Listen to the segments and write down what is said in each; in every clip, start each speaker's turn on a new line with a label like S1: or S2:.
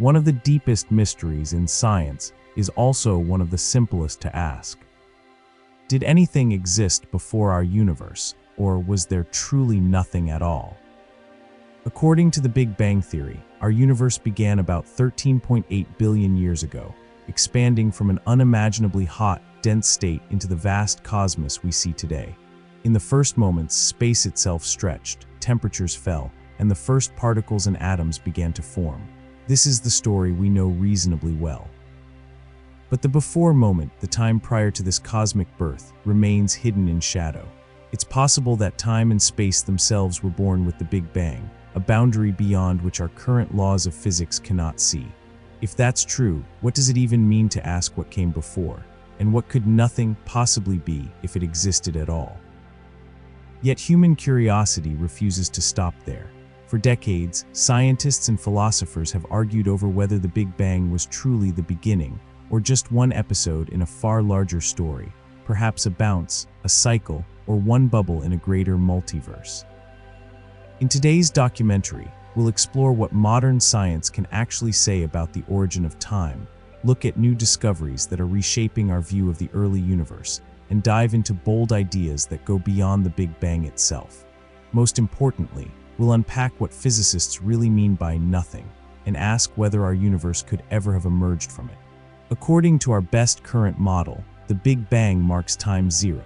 S1: One of the deepest mysteries in science is also one of the simplest to ask. Did anything exist before our universe, or was there truly nothing at all? According to the Big Bang Theory, our universe began about 13.8 billion years ago, expanding from an unimaginably hot, dense state into the vast cosmos we see today. In the first moments, space itself stretched, temperatures fell, and the first particles and atoms began to form. This is the story we know reasonably well. But the before moment, the time prior to this cosmic birth, remains hidden in shadow. It's possible that time and space themselves were born with the Big Bang, a boundary beyond which our current laws of physics cannot see. If that's true, what does it even mean to ask what came before? And what could nothing possibly be if it existed at all? Yet human curiosity refuses to stop there. For decades, scientists and philosophers have argued over whether the Big Bang was truly the beginning, or just one episode in a far larger story, perhaps a bounce, a cycle, or one bubble in a greater multiverse. In today's documentary, we'll explore what modern science can actually say about the origin of time, look at new discoveries that are reshaping our view of the early universe, and dive into bold ideas that go beyond the Big Bang itself. Most importantly, we'll unpack what physicists really mean by nothing, and ask whether our universe could ever have emerged from it. According to our best current model, the Big Bang marks time zero,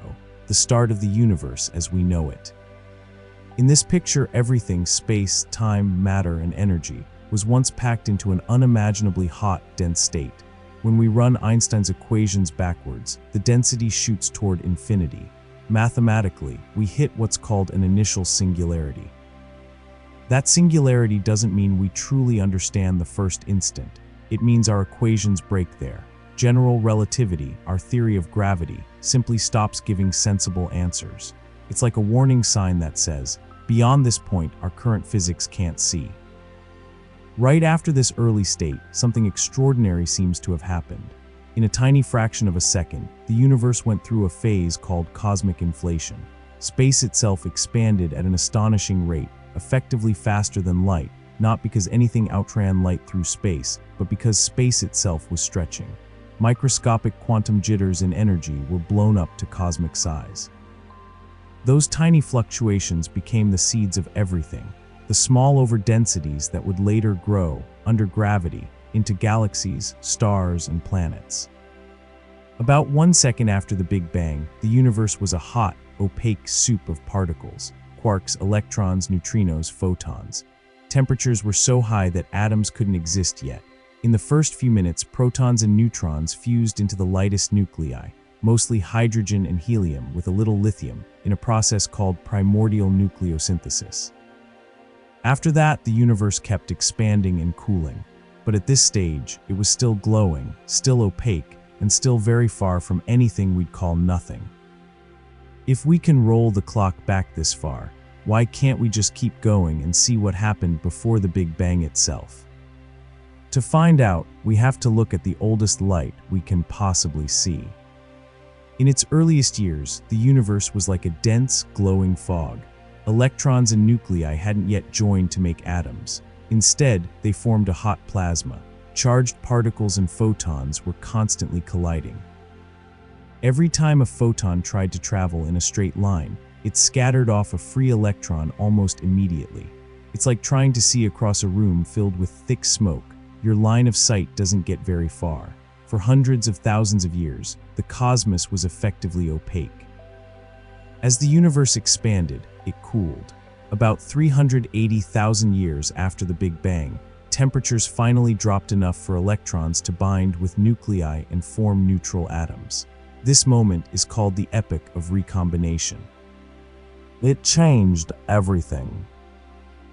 S1: the start of the universe as we know it. In this picture, everything, space, time, matter, and energy, was once packed into an unimaginably hot, dense state. When we run Einstein's equations backwards, the density shoots toward infinity. Mathematically, we hit what's called an initial singularity. That singularity doesn't mean we truly understand the first instant. It means our equations break there. General relativity, our theory of gravity, simply stops giving sensible answers. It's like a warning sign that says, beyond this point, our current physics can't see. Right after this early state, something extraordinary seems to have happened. In a tiny fraction of a second, the universe went through a phase called cosmic inflation. Space itself expanded at an astonishing rate, effectively faster than light, not because anything outran light through space, but because space itself was stretching. Microscopic quantum jitters in energy were blown up to cosmic size. Those tiny fluctuations became the seeds of everything, the small overdensities that would later grow, under gravity, into galaxies, stars, and planets. About 1 second after the Big Bang, the universe was a hot, opaque soup of particles: quarks, electrons, neutrinos, photons. Temperatures were so high that atoms couldn't exist yet. In the first few minutes, protons and neutrons fused into the lightest nuclei, mostly hydrogen and helium with a little lithium, in a process called primordial nucleosynthesis. After that, the universe kept expanding and cooling. But at this stage, it was still glowing, still opaque, and still very far from anything we'd call nothing. If we can roll the clock back this far, why can't we just keep going and see what happened before the Big Bang itself? To find out, we have to look at the oldest light we can possibly see. In its earliest years, the universe was like a dense, glowing fog. Electrons and nuclei hadn't yet joined to make atoms. Instead, they formed a hot plasma. Charged particles and photons were constantly colliding. Every time a photon tried to travel in a straight line, it scattered off a free electron almost immediately. It's like trying to see across a room filled with thick smoke. Your line of sight doesn't get very far. For hundreds of thousands of years, the cosmos was effectively opaque. As the universe expanded, it cooled. About 380,000 years after the Big Bang, temperatures finally dropped enough for electrons to bind with nuclei and form neutral atoms. This moment is called the epoch of recombination. It changed everything.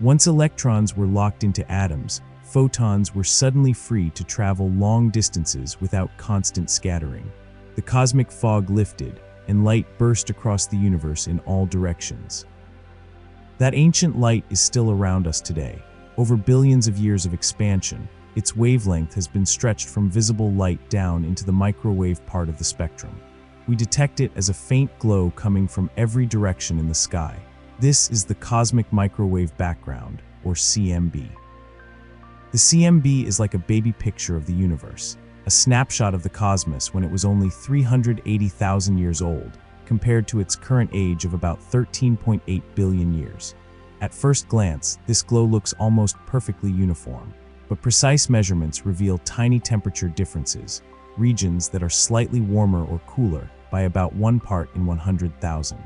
S1: Once electrons were locked into atoms, photons were suddenly free to travel long distances without constant scattering. The cosmic fog lifted, and light burst across the universe in all directions. That ancient light is still around us today. Over billions of years of expansion, its wavelength has been stretched from visible light down into the microwave part of the spectrum. We detect it as a faint glow coming from every direction in the sky. This is the cosmic microwave background, or CMB. The CMB is like a baby picture of the universe, a snapshot of the cosmos when it was only 380,000 years old, compared to its current age of about 13.8 billion years. At first glance, this glow looks almost perfectly uniform, but precise measurements reveal tiny temperature differences, regions that are slightly warmer or cooler by about 1 part in 100,000.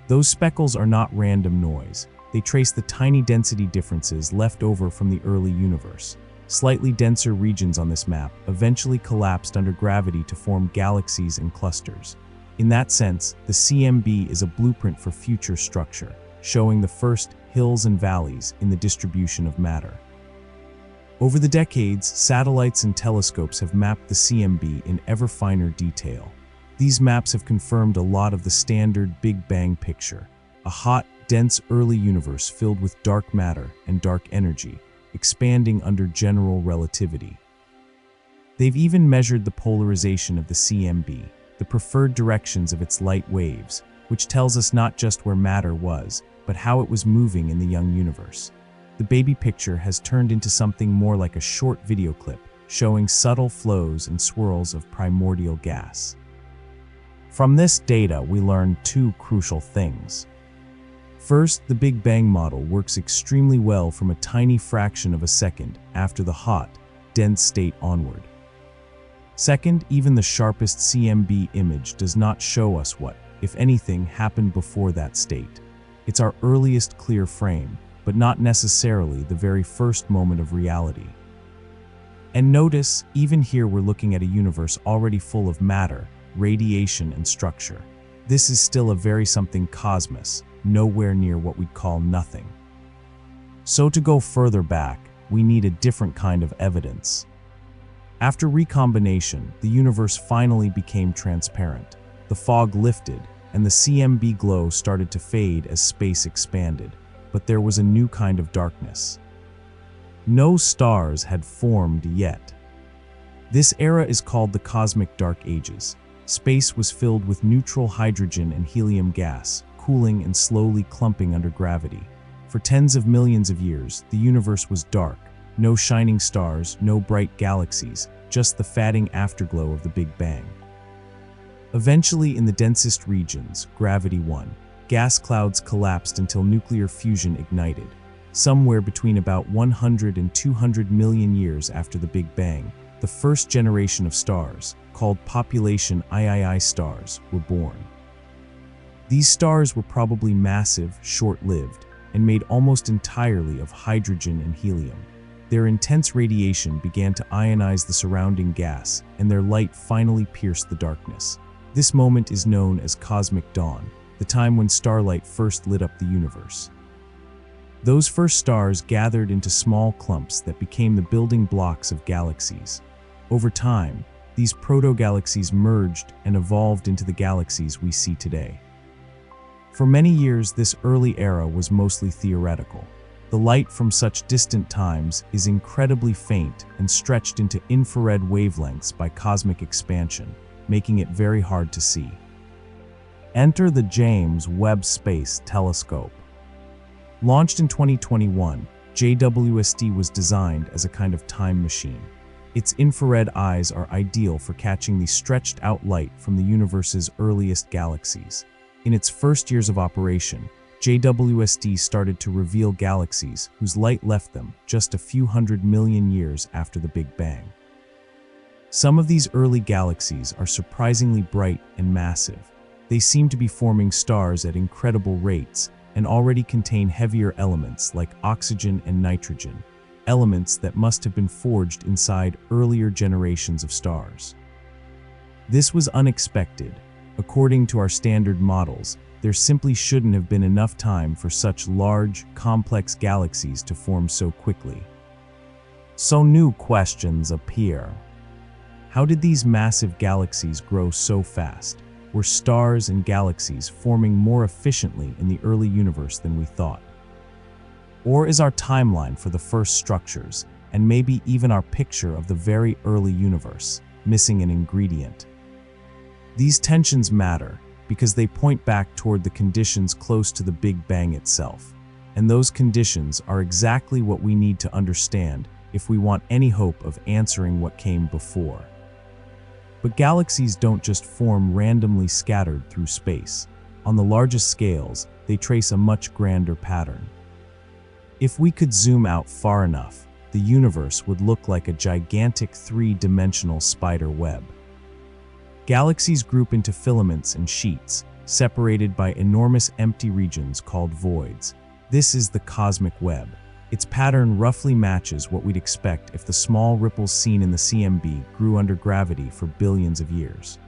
S1: Those speckles are not random noise. They trace the tiny density differences left over from the early universe. Slightly denser regions on this map eventually collapsed under gravity to form galaxies and clusters. In that sense, the CMB is a blueprint for future structure, showing the first hills and valleys in the distribution of matter. Over the decades, satellites and telescopes have mapped the CMB in ever finer detail. These maps have confirmed a lot of the standard Big Bang picture, a hot, dense early universe filled with dark matter and dark energy, expanding under general relativity. They've even measured the polarization of the CMB, the preferred directions of its light waves, which tells us not just where matter was, but how it was moving in the young universe. The baby picture has turned into something more like a short video clip, showing subtle flows and swirls of primordial gas. From this data, we learn two crucial things. First, the Big Bang model works extremely well from a tiny fraction of a second after the hot, dense state onward. Second, even the sharpest CMB image does not show us what, if anything, happened before that state. It's our earliest clear frame, but not necessarily the very first moment of reality. And notice, even here we're looking at a universe already full of matter, radiation, and structure. This is still a very something cosmos, nowhere near what we'd call nothing. So to go further back, we need a different kind of evidence. After recombination, the universe finally became transparent. The fog lifted, and the CMB glow started to fade as space expanded. But there was a new kind of darkness. No stars had formed yet. This era is called the Cosmic Dark Ages. Space was filled with neutral hydrogen and helium gas, cooling and slowly clumping under gravity. For tens of millions of years, the universe was dark. No shining stars, no bright galaxies, just the fading afterglow of the Big Bang. Eventually, in the densest regions, gravity won. Gas clouds collapsed until nuclear fusion ignited. Somewhere between about 100 and 200 million years after the Big Bang, the first generation of stars, called population III stars, were born. These stars were probably massive, short-lived, and made almost entirely of hydrogen and helium. Their intense radiation began to ionize the surrounding gas, and their light finally pierced the darkness. This moment is known as cosmic dawn, the time when starlight first lit up the universe. Those first stars gathered into small clumps that became the building blocks of galaxies. Over time, these proto-galaxies merged and evolved into the galaxies we see today. For many years, this early era was mostly theoretical. The light from such distant times is incredibly faint and stretched into infrared wavelengths by cosmic expansion, making it very hard to see. Enter the James Webb Space Telescope. Launched in 2021, JWST was designed as a kind of time machine. Its infrared eyes are ideal for catching the stretched-out light from the universe's earliest galaxies. In its first years of operation, JWST started to reveal galaxies whose light left them just a few 100 million years after the Big Bang. Some of these early galaxies are surprisingly bright and massive. They seem to be forming stars at incredible rates and already contain heavier elements like oxygen and nitrogen, elements that must have been forged inside earlier generations of stars. This was unexpected. According to our standard models, there simply shouldn't have been enough time for such large, complex galaxies to form so quickly. So new questions appear. How did these massive galaxies grow so fast? Were stars and galaxies forming more efficiently in the early universe than we thought? Or is our timeline for the first structures, and maybe even our picture of the very early universe, missing an ingredient? These tensions matter because they point back toward the conditions close to the Big Bang itself. and those conditions are exactly what we need to understand if we want any hope of answering what came before. But galaxies don't just form randomly scattered through space. On the largest scales, they trace a much grander pattern. If we could zoom out far enough, the universe would look like a gigantic three-dimensional spider web. Galaxies group into filaments and sheets, separated by enormous empty regions called voids. This is the cosmic web. Its pattern roughly matches what we'd expect if the small ripples seen in the CMB grew under gravity for billions of years.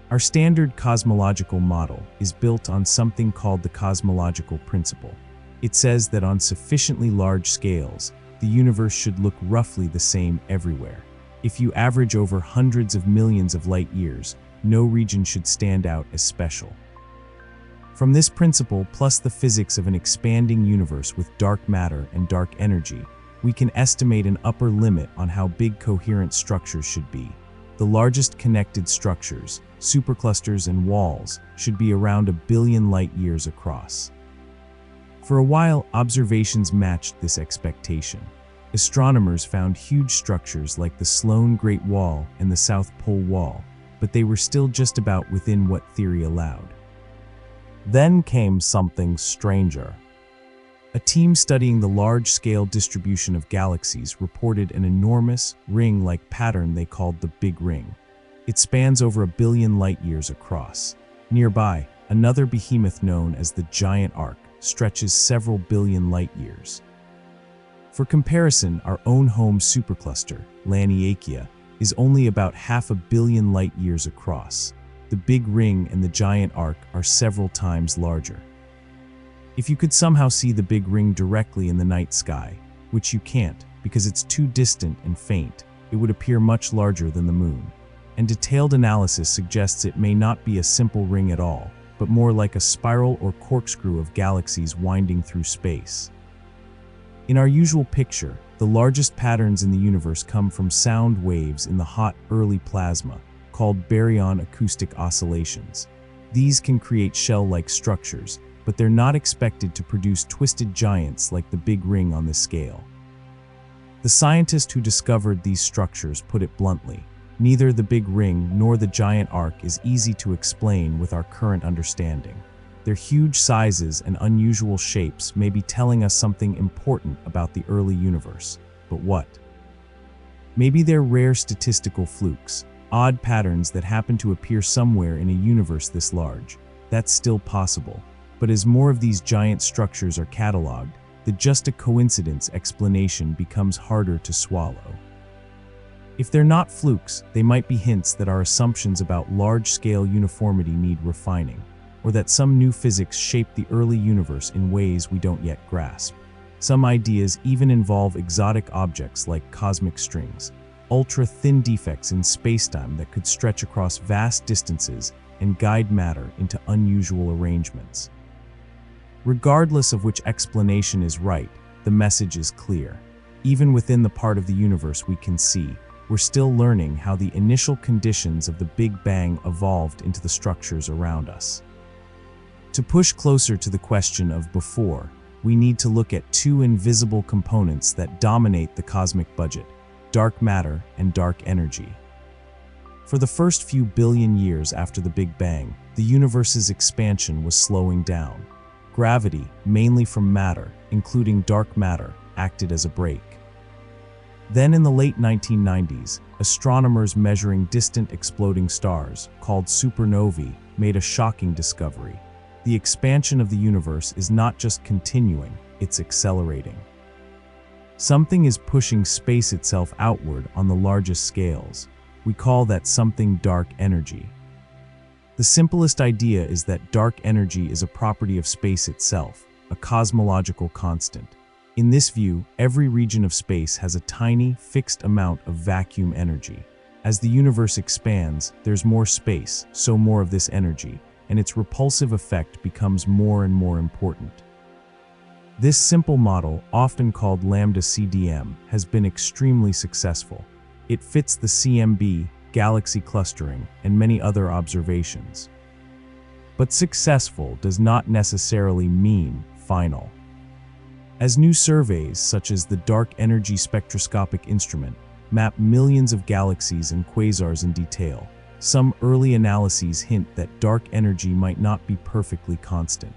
S1: Our standard cosmological model is built on something called the cosmological principle. It says that on sufficiently large scales, the universe should look roughly the same everywhere. If you average over hundreds of millions of light years, no region should stand out as special. From this principle, plus the physics of an expanding universe with dark matter and dark energy, we can estimate an upper limit on how big coherent structures should be. The largest connected structures, superclusters and walls, should be around 1 billion light years across. For a while, observations matched this expectation. Astronomers found huge structures like the Sloan Great Wall and the South Pole Wall, but they were still just about within what theory allowed. Then came something stranger. A team studying the large-scale distribution of galaxies reported an enormous, ring-like pattern they called the Big Ring. It spans over 1 billion light-years across. Nearby, another behemoth known as the Giant Arc stretches several billion light-years. For comparison, our own home supercluster, Laniakea, is only about 500 million light-years across. The Big Ring and the Giant Arc are several times larger. If you could somehow see the Big Ring directly in the night sky, which you can't because it's too distant and faint, it would appear much larger than the moon. And detailed analysis suggests it may not be a simple ring at all, but more like a spiral or corkscrew of galaxies winding through space. In our usual picture, the largest patterns in the universe come from sound waves in the hot, early plasma, called baryon acoustic oscillations. These can create shell-like structures, but they're not expected to produce twisted giants like the Big Ring on this scale. The scientist who discovered these structures put it bluntly: neither the Big Ring nor the Giant Arc is easy to explain with our current understanding. Their huge sizes and unusual shapes may be telling us something important about the early universe. But what? Maybe they're rare statistical flukes, odd patterns that happen to appear somewhere in a universe this large. That's still possible. But as more of these giant structures are cataloged, the just a coincidence explanation becomes harder to swallow. If they're not flukes, they might be hints that our assumptions about large-scale uniformity need refining, or that some new physics shaped the early universe in ways we don't yet grasp. Some ideas even involve exotic objects like cosmic strings, ultra-thin defects in spacetime that could stretch across vast distances and guide matter into unusual arrangements. Regardless of which explanation is right, the message is clear. Even within the part of the universe we can see, we're still learning how the initial conditions of the Big Bang evolved into the structures around us. To push closer to the question of before, we need to look at two invisible components that dominate the cosmic budget: dark matter and dark energy. For the first few billion years after the Big Bang, the universe's expansion was slowing down. Gravity, mainly from matter, including dark matter, acted as a brake. Then in the late 1990s, astronomers measuring distant exploding stars, called supernovae, made a shocking discovery. The expansion of the universe is not just continuing, it's accelerating. Something is pushing space itself outward on the largest scales. We call that something dark energy. The simplest idea is that dark energy is a property of space itself, a cosmological constant. In this view, every region of space has a tiny, fixed amount of vacuum energy. As the universe expands, there's more space, so more of this energy, and its repulsive effect becomes more and more important. This simple model, often called lambda CDM, has been extremely successful. It fits the CMB, galaxy clustering, and many other observations. But successful does not necessarily mean final. As new surveys, such as the Dark Energy Spectroscopic Instrument, map millions of galaxies and quasars in detail, some early analyses hint that dark energy might not be perfectly constant.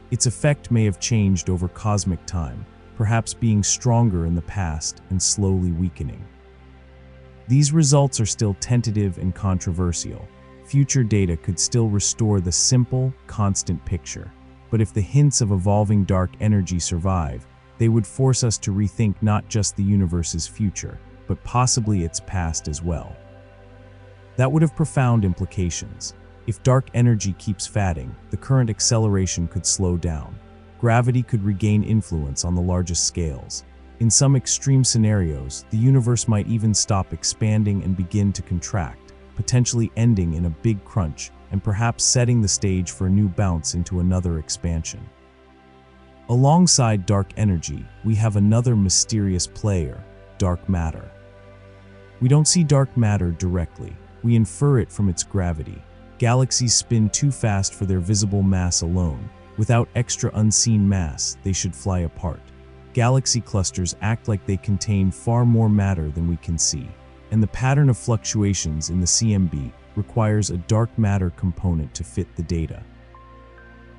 S1: Its effect may have changed over cosmic time, perhaps being stronger in the past and slowly weakening. These results are still tentative and controversial. Future data could still restore the simple, constant picture. But if the hints of evolving dark energy survive, they would force us to rethink not just the universe's future, but possibly its past as well. That would have profound implications. If dark energy keeps fatting, the current acceleration could slow down. Gravity could regain influence on the largest scales. In some extreme scenarios, the universe might even stop expanding and begin to contract, potentially ending in a big crunch and perhaps setting the stage for a new bounce into another expansion. Alongside dark energy, we have another mysterious player, dark matter. We don't see dark matter directly. We infer it from its gravity. Galaxies spin too fast for their visible mass alone. Without extra unseen mass, they should fly apart. Galaxy clusters act like they contain far more matter than we can see, and the pattern of fluctuations in the CMB requires a dark matter component to fit the data.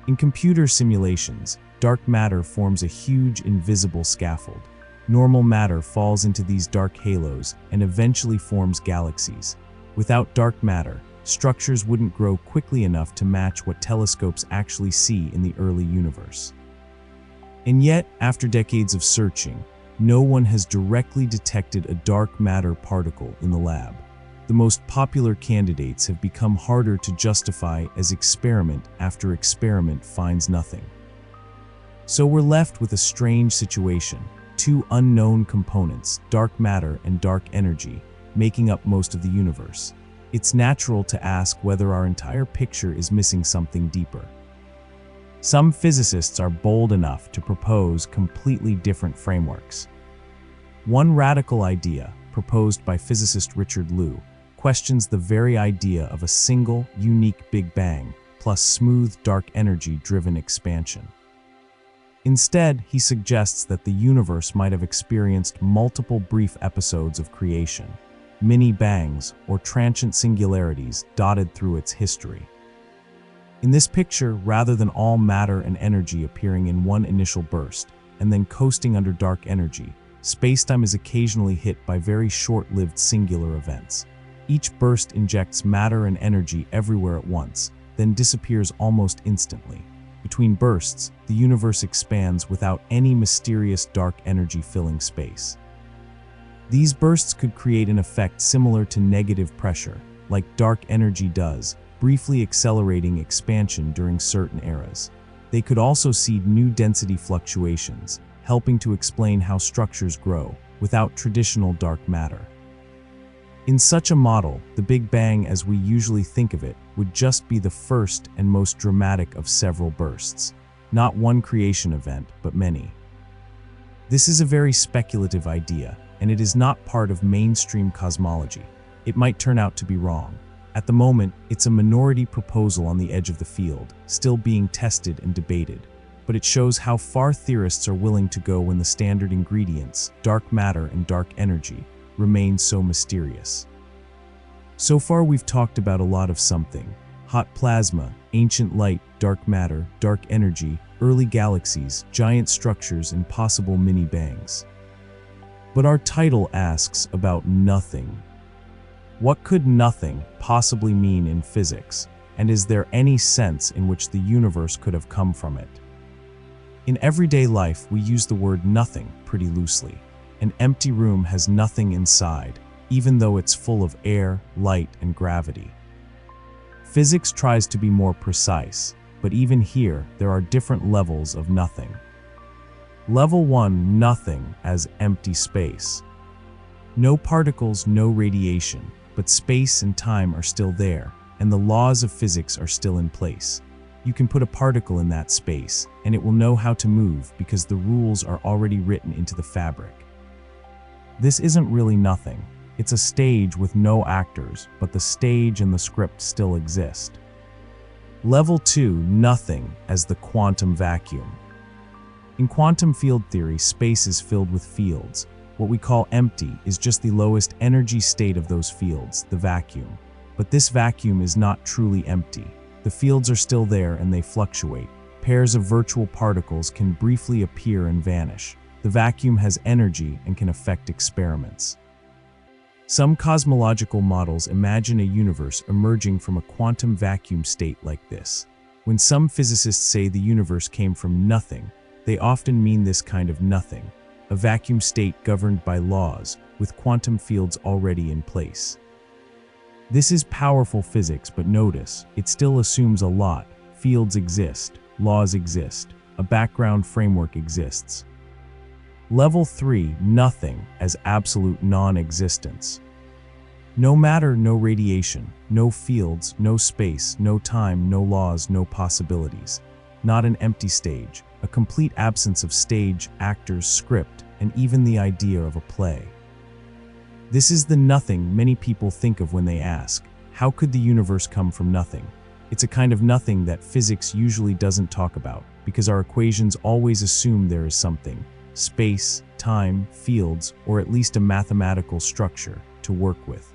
S1: In computer simulations, dark matter forms a huge invisible scaffold. Normal matter falls into these dark halos and eventually forms galaxies. Without dark matter, structures wouldn't grow quickly enough to match what telescopes actually see in the early universe. And yet, after decades of searching, no one has directly detected a dark matter particle in the lab. The most popular candidates have become harder to justify as experiment after experiment finds nothing. So we're left with a strange situation. Two unknown components, dark matter and dark energy, making up most of the universe. It's natural to ask whether our entire picture is missing something deeper. Some physicists are bold enough to propose completely different frameworks. One radical idea, proposed by physicist Richard Liu, questions the very idea of a single, unique Big Bang plus smooth dark energy-driven expansion. Instead, he suggests that the universe might have experienced multiple brief episodes of creation, mini-bangs or transient singularities dotted through its history. In this picture, rather than all matter and energy appearing in one initial burst and then coasting under dark energy, spacetime is occasionally hit by very short-lived singular events. Each burst injects matter and energy everywhere at once, then disappears almost instantly. Between bursts, the universe expands without any mysterious dark energy filling space. These bursts could create an effect similar to negative pressure, like dark energy does, briefly accelerating expansion during certain eras. They could also seed new density fluctuations, helping to explain how structures grow without traditional dark matter. In such a model, the Big Bang as we usually think of it would just be the first and most dramatic of several bursts. Not one creation event, but many. This is a very speculative idea, and it is not part of mainstream cosmology. It might turn out to be wrong. At the moment, it's a minority proposal on the edge of the field, still being tested and debated. But it shows how far theorists are willing to go when the standard ingredients, dark matter and dark energy, remain so mysterious. So far we've talked about a lot of something: hot plasma, ancient light, dark matter, dark energy, early galaxies, giant structures, and possible mini-bangs. But our title asks about nothing. What could nothing possibly mean in physics, and is there any sense in which the universe could have come from it? In everyday life, we use the word nothing pretty loosely. An empty room has nothing inside, even though it's full of air, light, and gravity. Physics tries to be more precise, but even here, there are different levels of nothing. Level 1, nothing as empty space. No particles, no radiation, but space and time are still there, and the laws of physics are still in place. You can put a particle in that space, and it will know how to move because the rules are already written into the fabric. This isn't really nothing. It's a stage with no actors, but the stage and the script still exist. Level 2, nothing as the quantum vacuum. In quantum field theory, space is filled with fields. What we call empty is just the lowest energy state of those fields, the vacuum. But this vacuum is not truly empty. The fields are still there and they fluctuate. Pairs of virtual particles can briefly appear and vanish. The vacuum has energy and can affect experiments. Some cosmological models imagine a universe emerging from a quantum vacuum state like this. When some physicists say the universe came from nothing, they often mean this kind of nothing, a vacuum state governed by laws, with quantum fields already in place. This is powerful physics, but notice, it still assumes a lot. Fields exist, laws exist, a background framework exists. Level 3, nothing as absolute non-existence. No matter, no radiation, no fields, no space, no time, no laws, no possibilities. Not an empty stage, a complete absence of stage, actors, script, and even the idea of a play. This is the nothing many people think of when they ask, how could the universe come from nothing? It's a kind of nothing that physics usually doesn't talk about, because our equations always assume there is something, space, time, fields, or at least a mathematical structure to work with.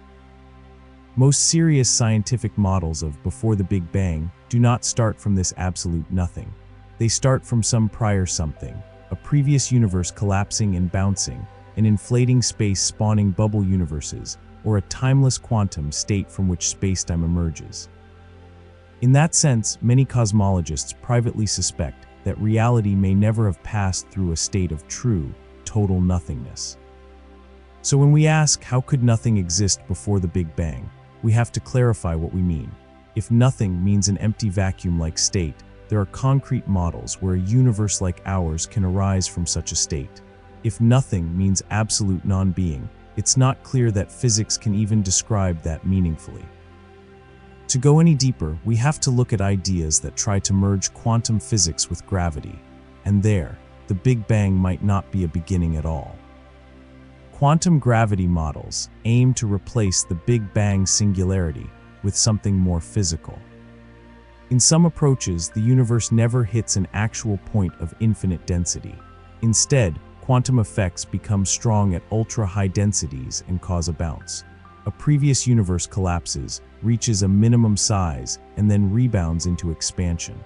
S1: Most serious scientific models of before the Big Bang do not start from this absolute nothing. They start from some prior something, a previous universe collapsing and bouncing, an inflating space spawning bubble universes, or a timeless quantum state from which spacetime emerges. In that sense, many cosmologists privately suspect that reality may never have passed through a state of true, total nothingness. So when we ask how could nothing exist before the Big Bang, we have to clarify what we mean. If nothing means an empty vacuum-like state, there are concrete models where a universe like ours can arise from such a state. If nothing means absolute non-being, it's not clear that physics can even describe that meaningfully. To go any deeper, we have to look at ideas that try to merge quantum physics with gravity, and there, the Big Bang might not be a beginning at all. Quantum gravity models aim to replace the Big Bang singularity with something more physical. In some approaches, the universe never hits an actual point of infinite density. Instead, quantum effects become strong at ultra-high densities and cause a bounce. A previous universe collapses, reaches a minimum size, and then rebounds into expansion.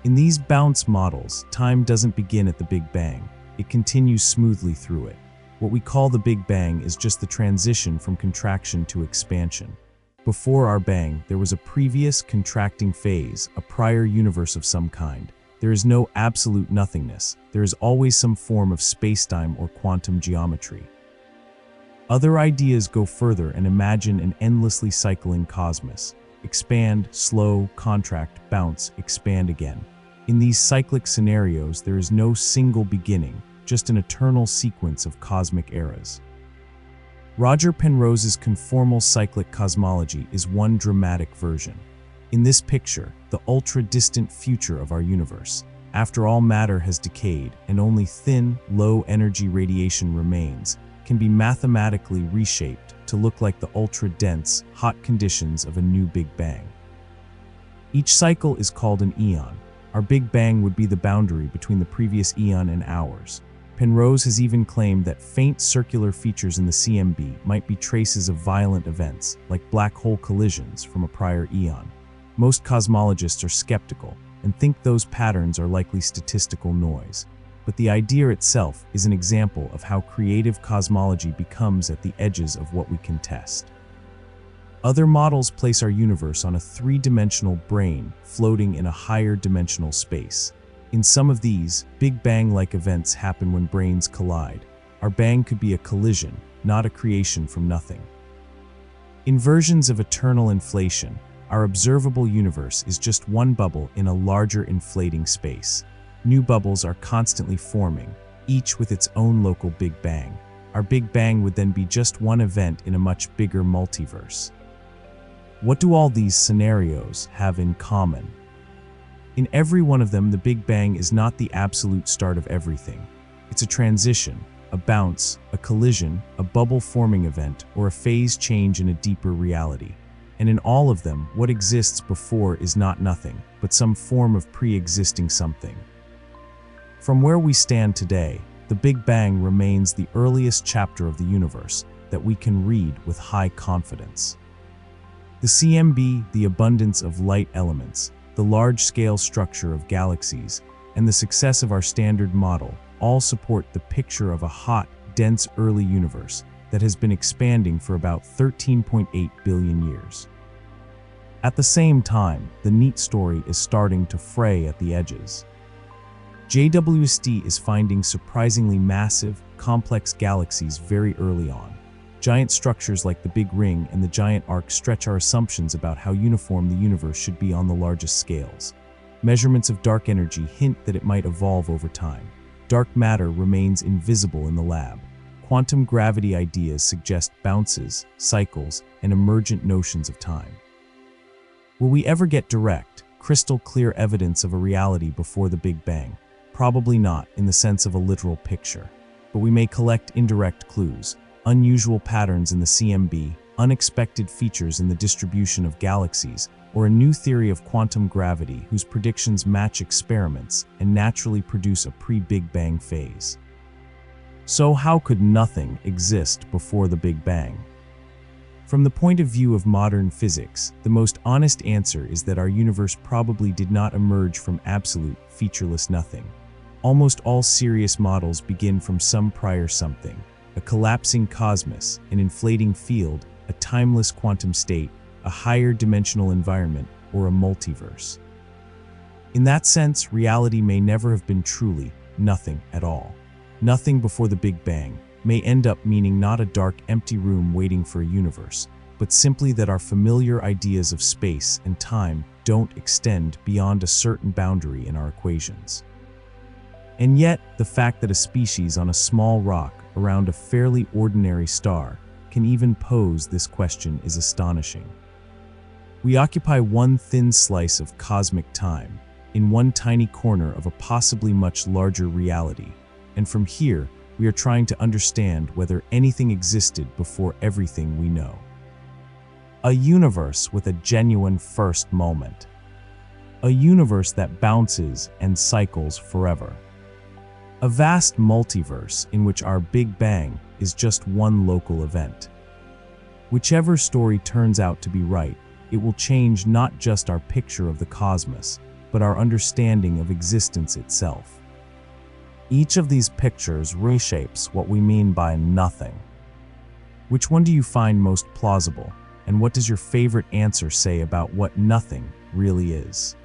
S1: In these bounce models, time doesn't begin at the Big Bang. It continues smoothly through it. What we call the Big Bang is just the transition from contraction to expansion. Before our bang, there was a previous contracting phase, a prior universe of some kind. There is no absolute nothingness. There is always some form of spacetime or quantum geometry. Other ideas go further and imagine an endlessly cycling cosmos. Expand, slow, contract, bounce, expand again. In these cyclic scenarios, there is no single beginning, just an eternal sequence of cosmic eras. Roger Penrose's conformal cyclic cosmology is one dramatic version. In this picture, the ultra-distant future of our universe, after all matter has decayed and only thin, low-energy radiation remains, can be mathematically reshaped to look like the ultra-dense, hot conditions of a new Big Bang. Each cycle is called an eon. Our Big Bang would be the boundary between the previous eon and ours. Penrose has even claimed that faint circular features in the CMB might be traces of violent events, like black hole collisions from a prior eon. Most cosmologists are skeptical and think those patterns are likely statistical noise. But the idea itself is an example of how creative cosmology becomes at the edges of what we can test. Other models place our universe on a three-dimensional brain floating in a higher dimensional space. In some of these, Big Bang-like events happen when brains collide. Our bang could be a collision, not a creation from nothing. In versions of eternal inflation, our observable universe is just one bubble in a larger inflating space. New bubbles are constantly forming, each with its own local Big Bang. Our Big Bang would then be just one event in a much bigger multiverse. What do all these scenarios have in common? In every one of them, the Big Bang is not the absolute start of everything. It's a transition, a bounce, a collision, a bubble-forming event, or a phase change in a deeper reality. And in all of them, what exists before is not nothing, but some form of pre-existing something. From where we stand today, the Big Bang remains the earliest chapter of the universe that we can read with high confidence. The CMB, the abundance of light elements, the large-scale structure of galaxies, and the success of our standard model all support the picture of a hot, dense early universe that has been expanding for about 13.8 billion years. At the same time, the neat story is starting to fray at the edges. JWST is finding surprisingly massive, complex galaxies very early on. Giant structures like the Big Ring and the Giant Arc stretch our assumptions about how uniform the universe should be on the largest scales. Measurements of dark energy hint that it might evolve over time. Dark matter remains invisible in the lab. Quantum gravity ideas suggest bounces, cycles, and emergent notions of time. Will we ever get direct, crystal clear evidence of a reality before the Big Bang? Probably not in the sense of a literal picture. But we may collect indirect clues, unusual patterns in the CMB, unexpected features in the distribution of galaxies, or a new theory of quantum gravity whose predictions match experiments and naturally produce a pre-Big Bang phase. So how could nothing exist before the Big Bang? From the point of view of modern physics, the most honest answer is that our universe probably did not emerge from absolute, featureless nothing. Almost all serious models begin from some prior something: a collapsing cosmos, an inflating field, a timeless quantum state, a higher dimensional environment, or a multiverse. In that sense, reality may never have been truly nothing at all. Nothing before the Big Bang may end up meaning not a dark, empty room waiting for a universe, but simply that our familiar ideas of space and time don't extend beyond a certain boundary in our equations. And yet, the fact that a species on a small rock around a fairly ordinary star can even pose this question is astonishing. We occupy one thin slice of cosmic time, in one tiny corner of a possibly much larger reality, and from here, we are trying to understand whether anything existed before everything we know. A universe with a genuine first moment. A universe that bounces and cycles forever. A vast multiverse in which our Big Bang is just one local event. Whichever story turns out to be right, it will change not just our picture of the cosmos, but our understanding of existence itself. Each of these pictures reshapes what we mean by nothing. Which one do you find most plausible, and what does your favorite answer say about what nothing really is?